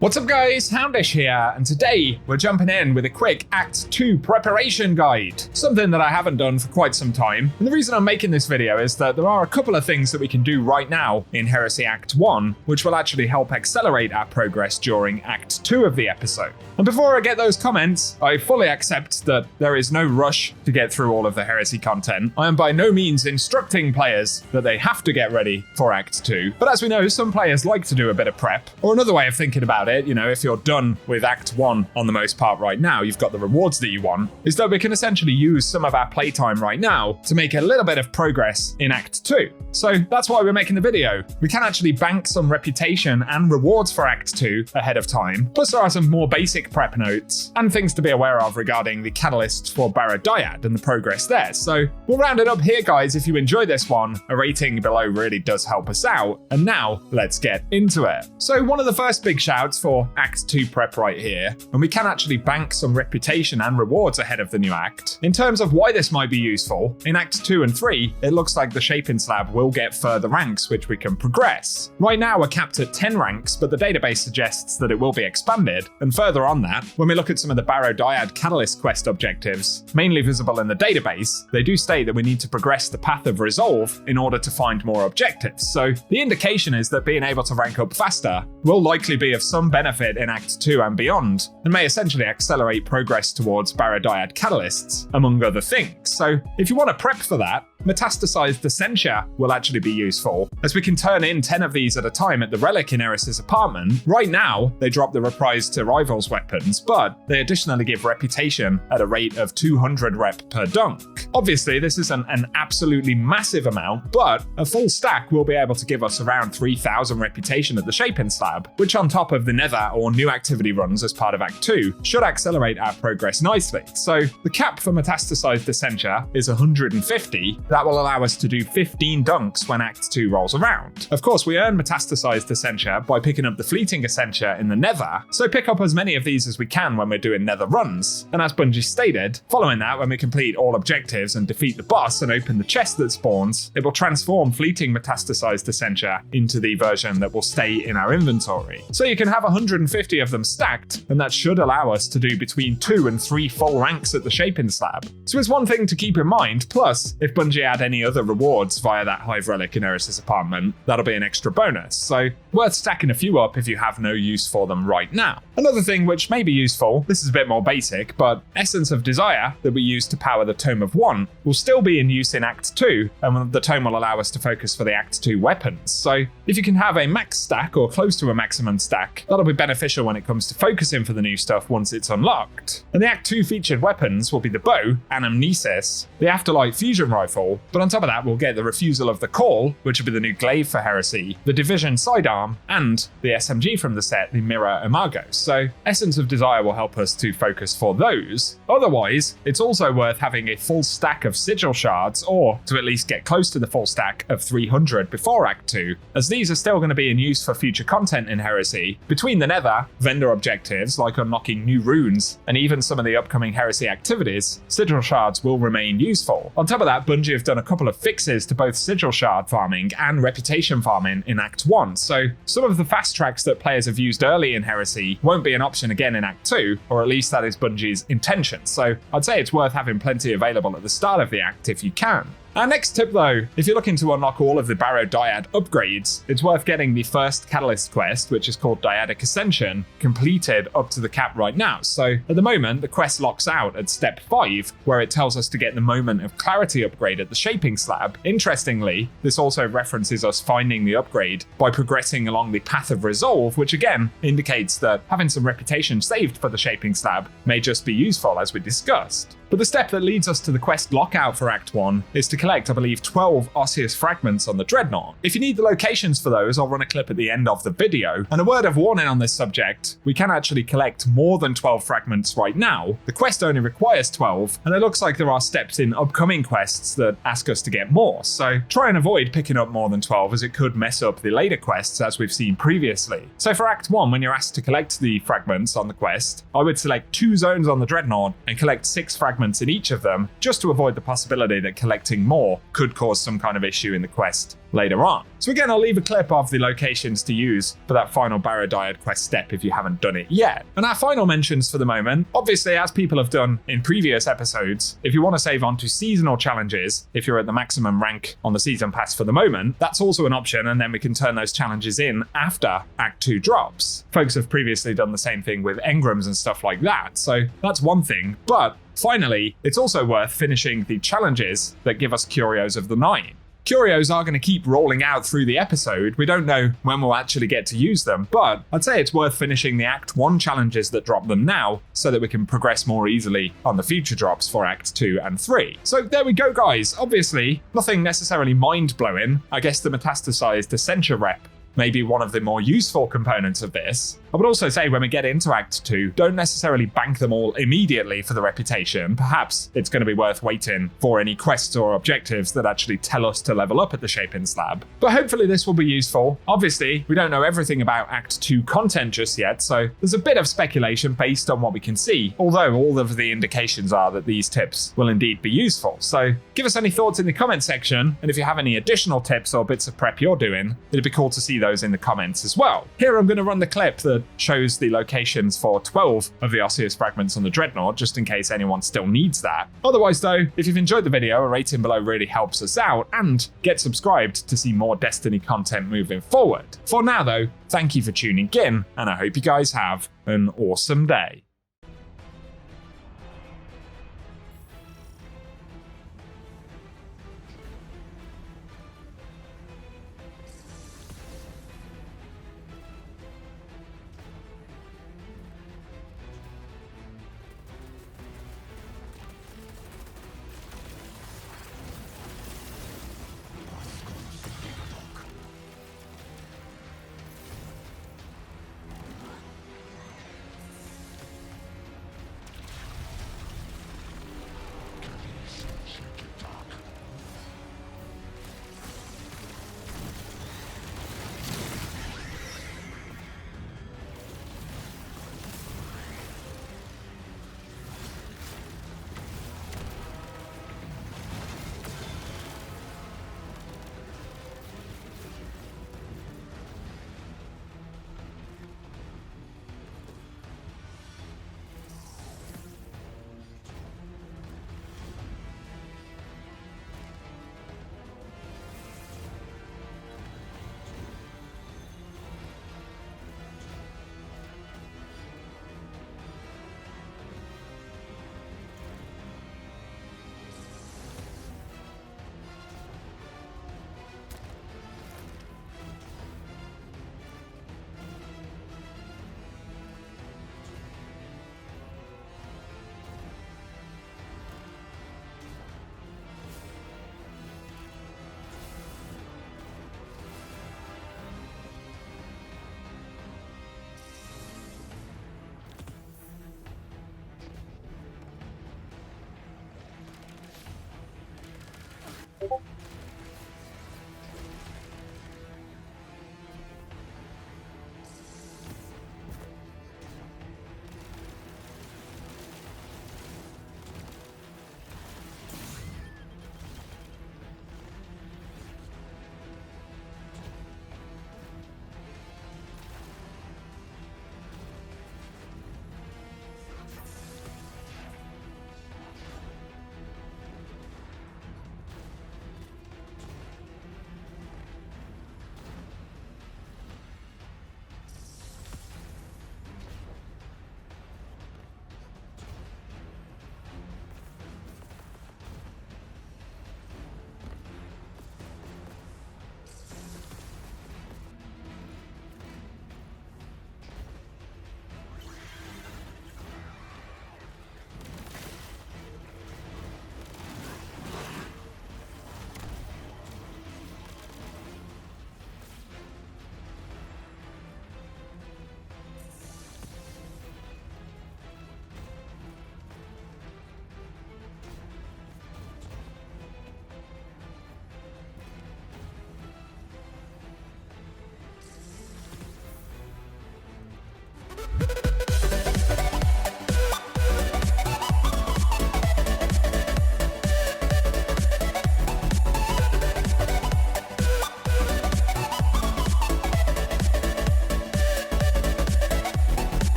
What's up guys, Houndish here, and today we're jumping in with a quick Act 2 preparation guide. Something that I haven't done for quite some time, and the reason I'm making this video is that there are a couple of things that we can do right now in Heresy Act 1, which will actually help accelerate our progress during Act 2 of the episode. And before I get those comments, I fully accept that there is no rush to get through all of the Heresy content. I am by no means instructing players that they have to get ready for Act 2, but as we know, some players like to do a bit of prep, or another way of thinking about it, you know, if you're done with Act 1 on the most part right now, you've got the rewards that you want, is that we can essentially use some of our playtime right now to make a little bit of progress in Act 2. So that's why we're making the video. We can actually bank some reputation and rewards for Act 2 ahead of time, plus there are some more basic prep notes and things to be aware of regarding the catalysts for Barrow Dyad and the progress there. So we'll round it up here guys. If you enjoy this one, a rating below really does help us out. And now let's get into it. So one of the first big shouts for Act 2 prep right here, and we can actually bank some reputation and rewards ahead of the new act. In terms of why this might be useful, in Act 2 and 3, it looks like the Shaping Slab will get further ranks which we can progress. Right now we're capped at 10 ranks, but the database suggests that it will be expanded, and further on that, when we look at some of the Barrow Dyad Catalyst quest objectives, mainly visible in the database, they do state that we need to progress the path of resolve in order to find more objectives. So the indication is that being able to rank up faster will likely be of some benefit in Act 2 and beyond, and may essentially accelerate progress towards Barrow Dyad Catalysts, among other things. So if you want to prep for that, Metastasized Essentia will actually be useful, as we can turn in 10 of these at a time at the relic in Eris's apartment. Right now, they drop the reprise to rivals weapons, but they additionally give reputation at a rate of 200 rep per dunk. Obviously, this isn't an absolutely massive amount, but a full stack will be able to give us around 3,000 reputation at the Shaping Slab, which on top of the Nether or new activity runs as part of Act 2, should accelerate our progress nicely. So the cap for Metastasized Essentia is 150. That will allow us to do 15 dunks when Act 2 rolls around. Of course, we earn Metastasized Essentia by picking up the Fleeting Essentia in the Nether, so pick up as many of these as we can when we're doing Nether runs. And as Bungie stated, following that, when we complete all objectives and defeat the boss and open the chest that spawns, it will transform Fleeting Metastasized Essentia into the version that will stay in our inventory. So you can have 150 of them stacked, and that should allow us to do between 2 and 3 full ranks at the Shaping Slab. So it's one thing to keep in mind, plus if Bungie add any other rewards via that Hive relic in Eris's apartment, that'll be an extra bonus. So worth stacking a few up if you have no use for them right now. Another thing which may be useful, this is a bit more basic, but Essence of Desire that we use to power the Tome of One will still be in use in Act 2, and the tome will allow us to focus for the Act 2 weapons. So if you can have a max stack or close to a maximum stack, that'll be beneficial when it comes to focusing for the new stuff once it's unlocked. And the Act 2 featured weapons will be the bow and Amnesis, the Afterlight fusion rifle, but on top of that we'll get the Refusal of the Call, which will be the new glaive for Heresy, the Division sidearm, and the SMG from the set, the Mirror Imago. So Essence of Desire will help us to focus for those. Otherwise, it's also worth having a full stack of Sigil shards, or to at least get close to the full stack of 300 before Act 2, as these are still going to be in use for future content in Heresy. Between the Nether, vendor objectives like unlocking new runes, and even some of the upcoming Heresy activities, Sigil shards will remain useful. On top of that, Bungie have done a couple of fixes to both Sigil shard farming and reputation farming in Act 1, so some of the fast tracks that players have used early in Heresy won't be an option again in Act 2, or at least that is Bungie's intention. So I'd say it's worth having plenty available at the start of the act if you can. Our next tip though, if you're looking to unlock all of the Barrow Dyad upgrades, it's worth getting the first Catalyst quest, which is called Dyadic Ascension, completed up to the cap right now. So at the moment, the quest locks out at step 5, where it tells us to get the Moment of Clarity upgrade at the Shaping Slab. Interestingly, this also references us finding the upgrade by progressing along the Path of Resolve, which again indicates that having some reputation saved for the Shaping Slab may just be useful, as we discussed. But the step that leads us to the quest lockout for Act 1 is to collect, I believe, 12 osseous fragments on the Dreadnought. If you need the locations for those, I'll run a clip at the end of the video. And a word of warning on this subject, we can actually collect more than 12 fragments right now. The quest only requires 12, and it looks like there are steps in upcoming quests that ask us to get more. So try and avoid picking up more than 12, as it could mess up the later quests as we've seen previously. So for Act 1, when you're asked to collect the fragments on the quest, I would select 2 zones on the Dreadnought and collect 6 fragments fragments in each of them, just to avoid the possibility that collecting more could cause some kind of issue in the quest later on. So again, I'll leave a clip of the locations to use for that final Barrow Dyad quest step if you haven't done it yet. And our final mentions for the moment, obviously as people have done in previous episodes, if you want to save on to seasonal challenges, if you're at the maximum rank on the season pass for the moment, that's also an option, and then we can turn those challenges in after Act 2 drops. Folks have previously done the same thing with engrams and stuff like that, so that's one thing. But finally, it's also worth finishing the challenges that give us Curios of the Nine. Curios are going to keep rolling out through the episode. We don't know when we'll actually get to use them, but I'd say it's worth finishing the Act 1 challenges that drop them now so that we can progress more easily on the future drops for Act 2 and 3. So there we go, guys. Obviously, nothing necessarily mind-blowing. I guess the metastasized Essentia rep may be one of the more useful components of this. I would also say when we get into Act 2, don't necessarily bank them all immediately for the reputation. Perhaps it's going to be worth waiting for any quests or objectives that actually tell us to level up at the Shaping Slab. But hopefully this will be useful. Obviously, we don't know everything about Act 2 content just yet, so there's a bit of speculation based on what we can see, although all of the indications are that these tips will indeed be useful. So give us any thoughts in the comment section, and if you have any additional tips or bits of prep you're doing, it'd be cool to see those in the comments as well. Here I'm going to run the clip that shows the locations for 12 of the osseous fragments on the Dreadnought, just in case anyone still needs that. Otherwise though, if you've enjoyed the video, a rating below really helps us out, and get subscribed to see more Destiny content moving forward. For now though, thank you for tuning in, and I hope you guys have an awesome day.